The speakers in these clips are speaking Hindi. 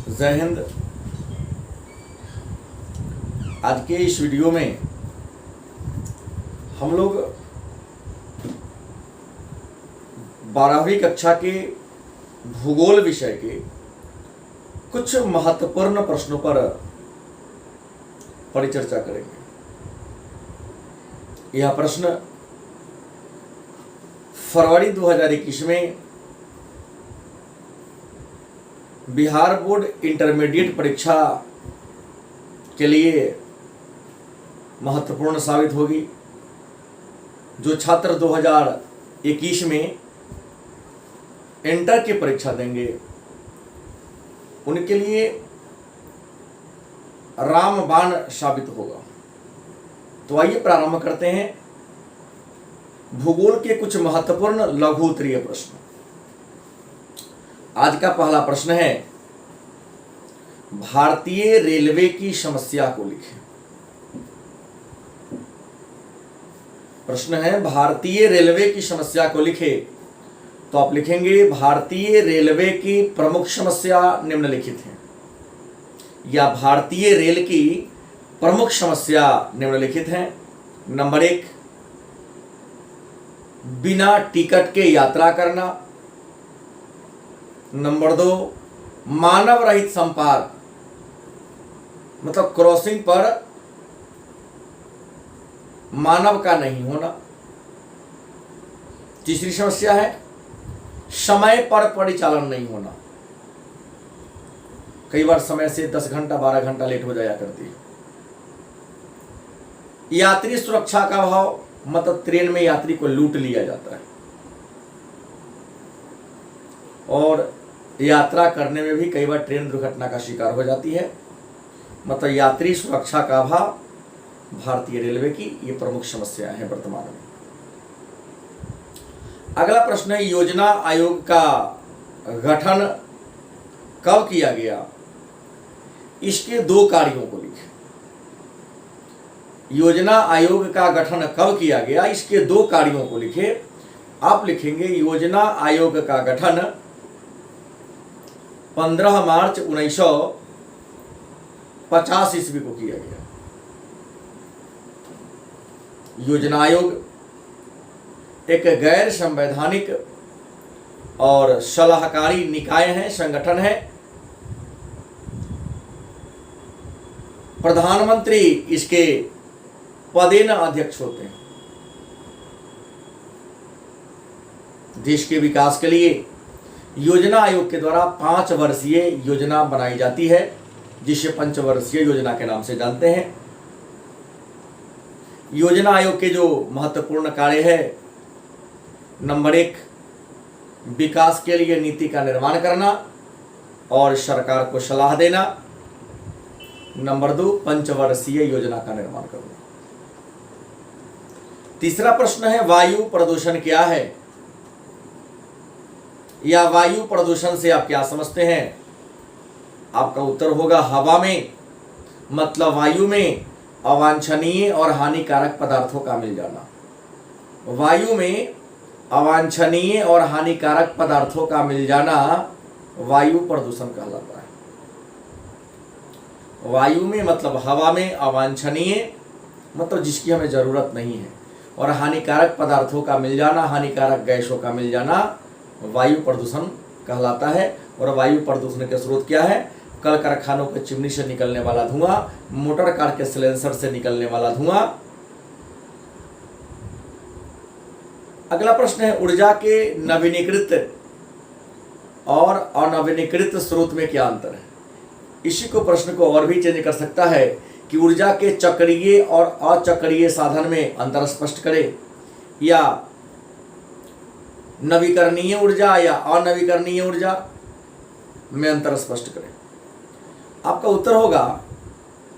जय हिंद। आज के इस वीडियो में हम लोग 12वीं कक्षा के भूगोल विषय के कुछ महत्वपूर्ण प्रश्नों पर परिचर्चा करेंगे। यह प्रश्न फरवरी 2021 में बिहार बोर्ड इंटरमीडिएट परीक्षा के लिए महत्वपूर्ण साबित होगी। जो छात्र 2021 में इंटर की परीक्षा देंगे उनके लिए रामबाण साबित होगा। तो आइए प्रारंभ करते हैं भूगोल के कुछ महत्वपूर्ण लघु उत्तरीय प्रश्न। आज का पहला प्रश्न है, भारतीय रेलवे की समस्या को लिखें। प्रश्न है, भारतीय रेलवे की समस्या को लिखें। तो आप लिखेंगे, भारतीय रेलवे की प्रमुख समस्या निम्नलिखित है, या भारतीय रेल की प्रमुख समस्या निम्नलिखित है। नंबर 1, बिना टिकट के यात्रा करना। नंबर 2, मानव रहित संपर्क, मतलब क्रॉसिंग पर मानव का नहीं होना। तीसरी समस्या है, समय पर परिचालन नहीं होना। कई बार समय से 10 घंटा 12 घंटा लेट हो जाया करती है। यात्री सुरक्षा का अभाव, मतलब ट्रेन में यात्री को लूट लिया जाता है और यात्रा करने में भी कई बार ट्रेन दुर्घटना का शिकार हो जाती है। मतलब यात्री सुरक्षा का अभाव भारतीय रेलवे की ये प्रमुख समस्याएं हैं वर्तमान में। अगला प्रश्न है, योजना आयोग का गठन कब किया गया? इसके 2 कार्यों को लिखें। योजना आयोग का गठन कब किया गया, इसके 2 कार्यों को लिखें। आप लिखेंगे, योजना आयोग का गठन 15 मार्च 1950 ईस्वी को किया गया। योजना आयोग एक गैर संवैधानिक और सलाहकारी निकाय है, संगठन है। प्रधानमंत्री इसके पदेन अध्यक्ष होते हैं। देश के विकास के लिए योजना आयोग के द्वारा 5 वर्षीय योजना बनाई जाती है, जिसे पंचवर्षीय योजना के नाम से जानते हैं। योजना आयोग के जो महत्वपूर्ण कार्य है, नंबर 1, विकास के लिए नीति का निर्माण करना और सरकार को सलाह देना। नंबर 2, पंचवर्षीय योजना का निर्माण करना। तीसरा प्रश्न है, वायु प्रदूषण क्या है, या वायु प्रदूषण से आप क्या समझते हैं? आपका उत्तर होगा, हवा में, मतलब वायु में अवांछनीय और हानिकारक पदार्थों का मिल जाना। वायु में अवांछनीय और हानिकारक पदार्थों का मिल जाना वायु प्रदूषण कहलाता है। वायु में मतलब हवा में अवांछनीय, मतलब जिसकी हमें जरूरत नहीं है, और हानिकारक पदार्थों का मिल जाना, हानिकारक गैसों का मिल जाना वायु प्रदूषण कहलाता है। और वायु प्रदूषण के स्रोत क्या है? कल कारखानों के चिमनी से निकलने वाला धुआं, मोटर कार के सिलेंसर से निकलने वाला धुआं। अगला प्रश्न है, ऊर्जा के नवीनीकृत और अनवीनीकृत स्रोत में क्या अंतर है? इसी को प्रश्न को और भी चेंज कर सकता है कि ऊर्जा के चक्रीय और अचक्रीय साधन में अंतर स्पष्ट करें, या नवीकरणीय ऊर्जा या अनवीकरणीय ऊर्जा में अंतर स्पष्ट करें। आपका उत्तर होगा,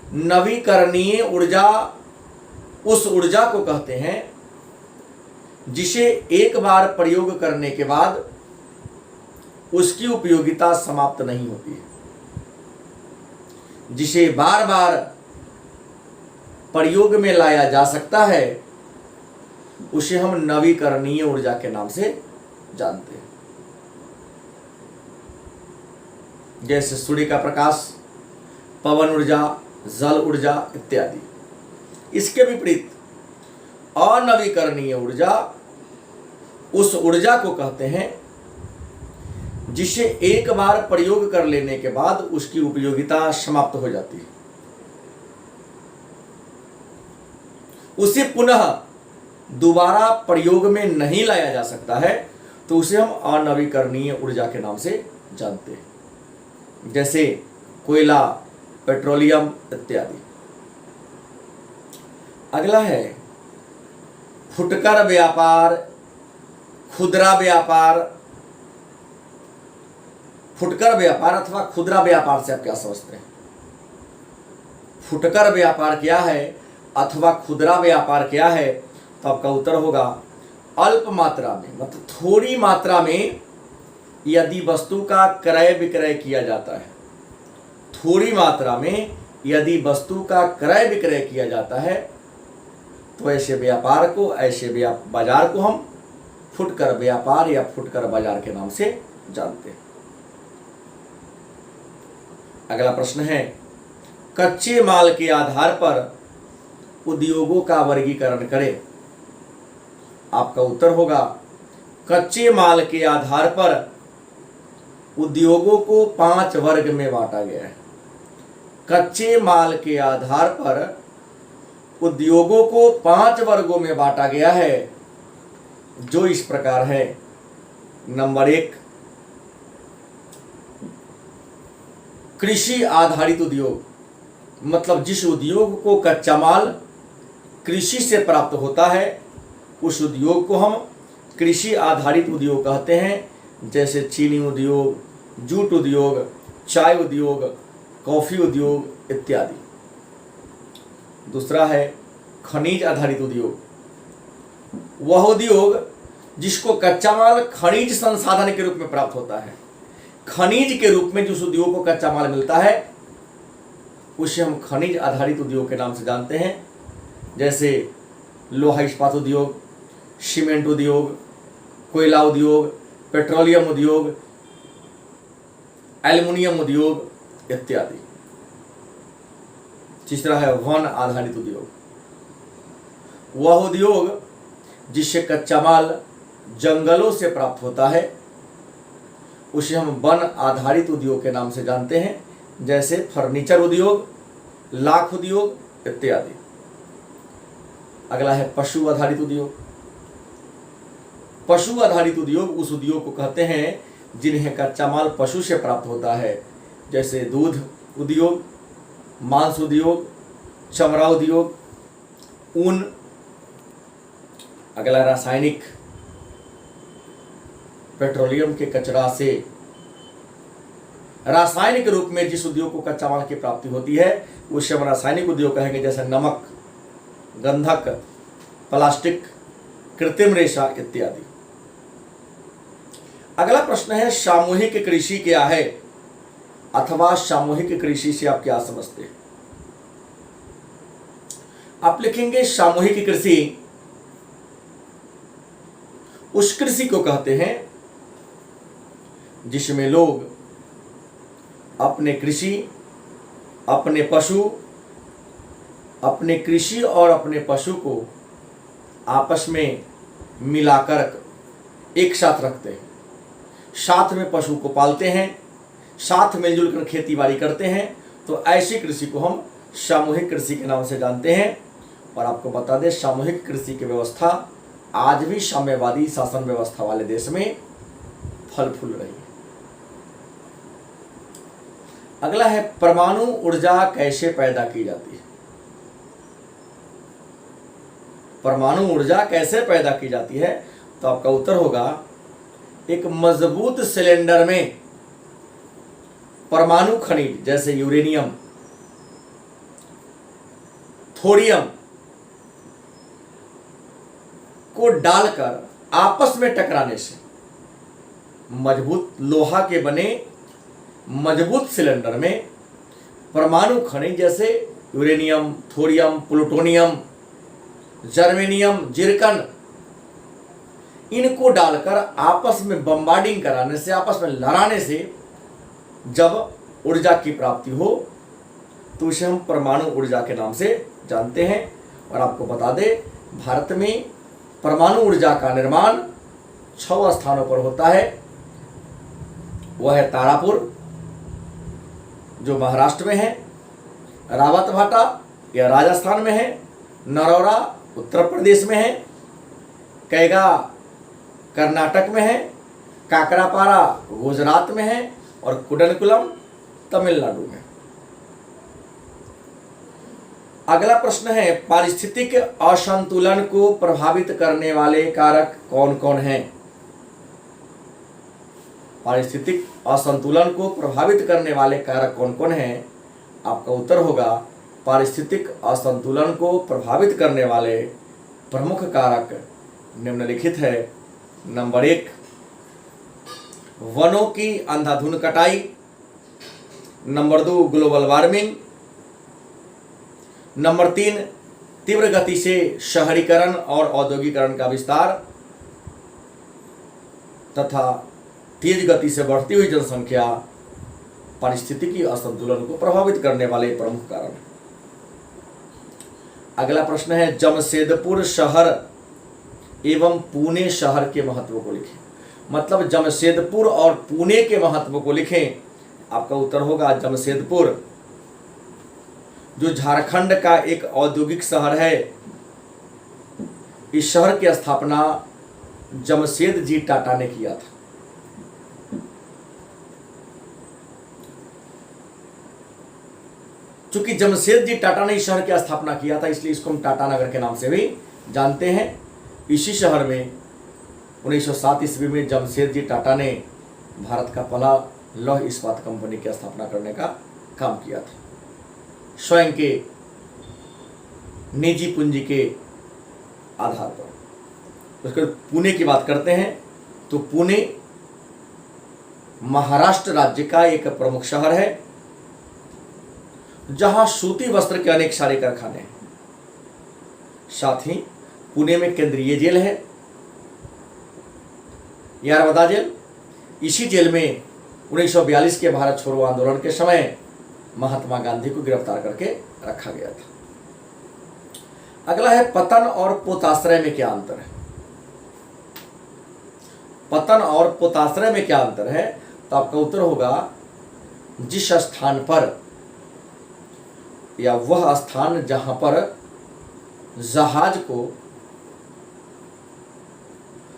नवीकरणीय ऊर्जा उस ऊर्जा को कहते हैं जिसे एक बार प्रयोग करने के बाद उसकी उपयोगिता समाप्त नहीं होती है। जिसे बार बार प्रयोग में लाया जा सकता है उसे हम नवीकरणीय ऊर्जा के नाम से जानते हैं। जैसे सूर्य का प्रकाश, पवन ऊर्जा, जल ऊर्जा इत्यादि। इसके विपरीत अनवीकरणीय ऊर्जा उस ऊर्जा को कहते हैं जिसे एक बार प्रयोग कर लेने के बाद उसकी उपयोगिता समाप्त हो जाती है, उसे पुनः दोबारा प्रयोग में नहीं लाया जा सकता है, तो उसे हम अनवीकरणीय ऊर्जा के नाम से जानते हैं, जैसे कोयला, पेट्रोलियम इत्यादि। अगला है फुटकर व्यापार, खुदरा व्यापार। फुटकर व्यापार अथवा खुदरा व्यापार से आप क्या समझते हैं? फुटकर व्यापार क्या है अथवा खुदरा व्यापार क्या है? तो आपका उत्तर होगा अल्प मात्रा में, मतलब थोड़ी मात्रा में यदि वस्तु का क्रय विक्रय किया जाता है, थोड़ी मात्रा में यदि वस्तु का क्रय विक्रय किया जाता है, तो ऐसे व्यापार को, ऐसे बाजार को हम फुटकर व्यापार या फुटकर बाजार के नाम से जानते हैं। अगला प्रश्न है कच्चे माल के आधार पर उद्योगों का वर्गीकरण करें। आपका उत्तर होगा कच्चे माल के आधार पर उद्योगों को 5 वर्ग में बांटा गया है। कच्चे माल के आधार पर उद्योगों को 5 वर्गों में बांटा गया है, जो इस प्रकार है। नंबर 1, कृषि आधारित उद्योग, मतलब जिस उद्योग को कच्चा माल कृषि से प्राप्त होता है उस उद्योग को हम कृषि आधारित उद्योग कहते हैं, जैसे चीनी उद्योग, जूट उद्योग, चाय उद्योग, कॉफी उद्योग इत्यादि। दूसरा है खनिज आधारित उद्योग, वह उद्योग जिसको कच्चा माल खनिज संसाधन के रूप में प्राप्त होता है। खनिज के रूप में जिस उद्योग को कच्चा माल मिलता है उसे हम खनिज आधारित उद्योग के नाम से जानते हैं, जैसे लोहा इस्पात उद्योग, सीमेंट उद्योग, कोयला उद्योग, पेट्रोलियम उद्योग, एल्युमिनियम उद्योग इत्यादि। तीसरा है वन आधारित उद्योग, वह उद्योग जिससे कच्चा माल जंगलों से प्राप्त होता है उसे हम वन आधारित उद्योग के नाम से जानते हैं, जैसे फर्नीचर उद्योग, लाख उद्योग इत्यादि। अगला है पशु आधारित उद्योग। पशु आधारित उद्योग उस उद्योग को कहते हैं जिन्हें कच्चा माल पशु से प्राप्त होता है, जैसे दूध उद्योग, मांस उद्योग, चमड़ा उद्योग, ऊन। अगला रासायनिक, पेट्रोलियम के कचरा से रासायनिक रूप में जिस उद्योग को कच्चा माल की प्राप्ति होती है उसे हम रासायनिक उद्योग कहेंगे, जैसे नमक, गंधक, प्लास्टिक, कृत्रिम रेशा इत्यादि। अगला प्रश्न है सामूहिक कृषि क्या है अथवा सामूहिक कृषि से आप क्या समझते हैं? आप लिखेंगे सामूहिक कृषि उस कृषि को कहते हैं जिसमें लोग अपने कृषि, अपने पशु, अपने कृषि और अपने पशु को आपस में मिलाकर एक साथ रखते हैं, साथ में पशु को पालते हैं, साथ मिलजुल कर खेती बाड़ी करते हैं, तो ऐसी कृषि को हम सामूहिक कृषि के नाम से जानते हैं। और आपको बता दें सामूहिक कृषि की व्यवस्था आज भी साम्यवादी शासन व्यवस्था वाले देश में फल फूल रही है। अगला है परमाणु ऊर्जा कैसे पैदा की जाती है? परमाणु ऊर्जा कैसे पैदा की जाती है? तो आपका उत्तर होगा एक मजबूत सिलेंडर में परमाणु खनिज जैसे यूरेनियम, थोरियम को डालकर आपस में टकराने से मजबूत लोहा के बने मजबूत सिलेंडर में परमाणु खनिज जैसे यूरेनियम, थोरियम, प्लूटोनियम, जर्मेनियम, जिरकन, इनको डालकर आपस में बम्बार्डिंग कराने से, आपस में लड़ाने से जब ऊर्जा की प्राप्ति हो तो उसे हम परमाणु ऊर्जा के नाम से जानते हैं। और आपको बता दें, भारत में परमाणु ऊर्जा का निर्माण 6 स्थानों पर होता है। वह है तारापुर जो महाराष्ट्र में है, रावतभाटा यह राजस्थान में है, नरौरा उत्तर प्रदेश में है, कैगा कर्नाटक में है, काकरापारा गुजरात में है और कुडनकुलम तमिलनाडु में। अगला प्रश्न है, पारिस्थितिक असंतुलन को प्रभावित करने वाले कारक कौन कौन हैं? पारिस्थितिक असंतुलन को प्रभावित करने वाले कारक कौन कौन हैं? आपका उत्तर होगा, पारिस्थितिक असंतुलन को प्रभावित करने वाले प्रमुख कारक निम्नलिखित है। नंबर 1, वनों की अंधाधुंध कटाई। Number 2, global warming. नंबर 3, तीव्र गति से शहरीकरण और औद्योगिकरण का विस्तार तथा तेज गति से बढ़ती हुई जनसंख्या पारिस्थितिकी असंतुलन को प्रभावित करने वाले प्रमुख कारण। अगला प्रश्न है, जमशेदपुर शहर एवं पुणे शहर के महत्व को लिखें। मतलब जमशेदपुर और पुणे के महत्व को लिखें। आपका उत्तर होगा, जमशेदपुर जो झारखंड का एक औद्योगिक शहर है, इस शहर की स्थापना जमशेद जी टाटा ने किया था। चूंकि जमशेद जी टाटा ने इस शहर की स्थापना किया था, इसलिए इसको हम टाटा नगर के नाम से भी जानते हैं। इसी शहर में 1907 ईस्वी में जमशेद जी टाटा ने भारत का पहला लौह इस्पात कंपनी की स्थापना करने का काम किया था, स्वयं के निजी पूंजी के आधार पर। उसके पुणे की बात करते हैं तो पुणे महाराष्ट्र राज्य का एक प्रमुख शहर है, जहां सूती वस्त्र के अनेक सारे कारखाने हैं। साथ ही पुणे में केंद्रीय जेल है, यारवदा जेल। इसी जेल में 1942 के भारत छोड़ो आंदोलन के समय महात्मा गांधी को गिरफ्तार करके रखा गया था। अगला है, पतन और पोताश्रय में क्या अंतर है? पतन और पोताश्रय में क्या अंतर है? तो आपका उत्तर होगा, जिस स्थान पर या वह स्थान जहां पर जहाज को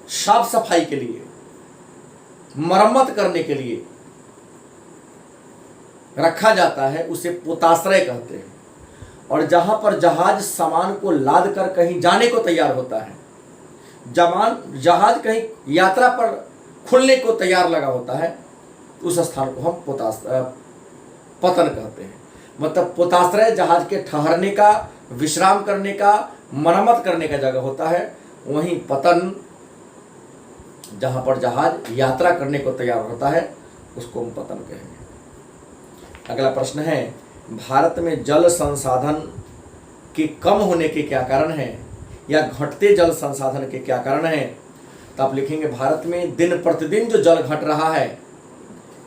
साफ सफाई के लिए, मरम्मत करने के लिए रखा जाता है, उसे पोताश्रय कहते हैं। और जहां पर जहाज सामान को लाद कर कहीं जाने को तैयार होता है, जहाज कहीं यात्रा पर खुलने को तैयार लगा होता है, उस स्थान को हम पतन कहते हैं। मतलब पोताश्रय जहाज के ठहरने का, विश्राम करने का, मरम्मत करने का जगह होता है। वहीं पतन जहां पर जहाज यात्रा करने को तैयार होता है, उसको हम पतन कहेंगे। अगला प्रश्न है, भारत में जल संसाधन के कम होने के क्या कारण हैं, या घटते जल संसाधन के क्या कारण हैं? तो आप लिखेंगे, भारत में दिन प्रतिदिन जो जल घट रहा है,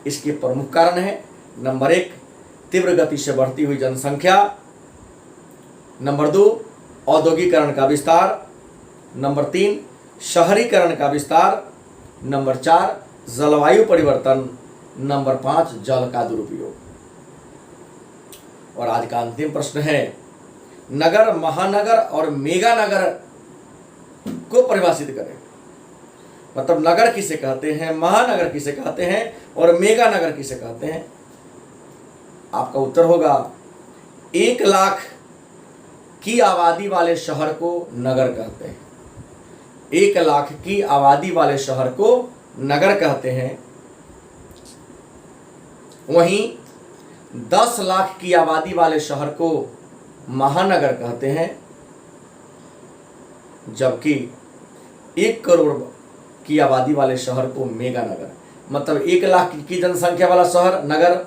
इसके प्रमुख कारण है। नंबर 1, तीव्र गति से बढ़ती हुई जनसंख्या। नंबर 2, औद्योगिकरण का विस्तार। नंबर 3, शहरीकरण का विस्तार। नंबर 4, जलवायु परिवर्तन। नंबर 5, जल का दुरुपयोग। और आज का अंतिम प्रश्न है, नगर, महानगर और मेगा नगर को परिभाषित करें। मतलब नगर किसे कहते हैं, महानगर किसे कहते हैं और मेगा नगर किसे कहते हैं? आपका उत्तर होगा, 1 लाख की आबादी वाले शहर को नगर कहते हैं। 1 लाख की आबादी वाले शहर को नगर कहते हैं। वहीं 10 लाख की आबादी वाले शहर को महानगर कहते हैं, जबकि 1 करोड़ की आबादी वाले शहर को मेगा नगर। मतलब 1 लाख की जनसंख्या वाला शहर नगर,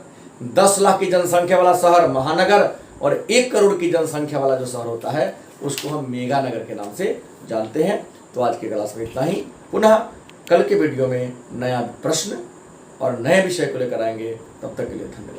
10 लाख की जनसंख्या वाला शहर महानगर और 1 करोड़ की जनसंख्या वाला जो शहर होता है, उसको हम मेगा नगर के नाम से जानते हैं। तो आज के क्लास में इतना ही। पुनः कल के वीडियो में नया प्रश्न और नए विषय को लेकर आएंगे। तब तक के लिए धन्यवाद।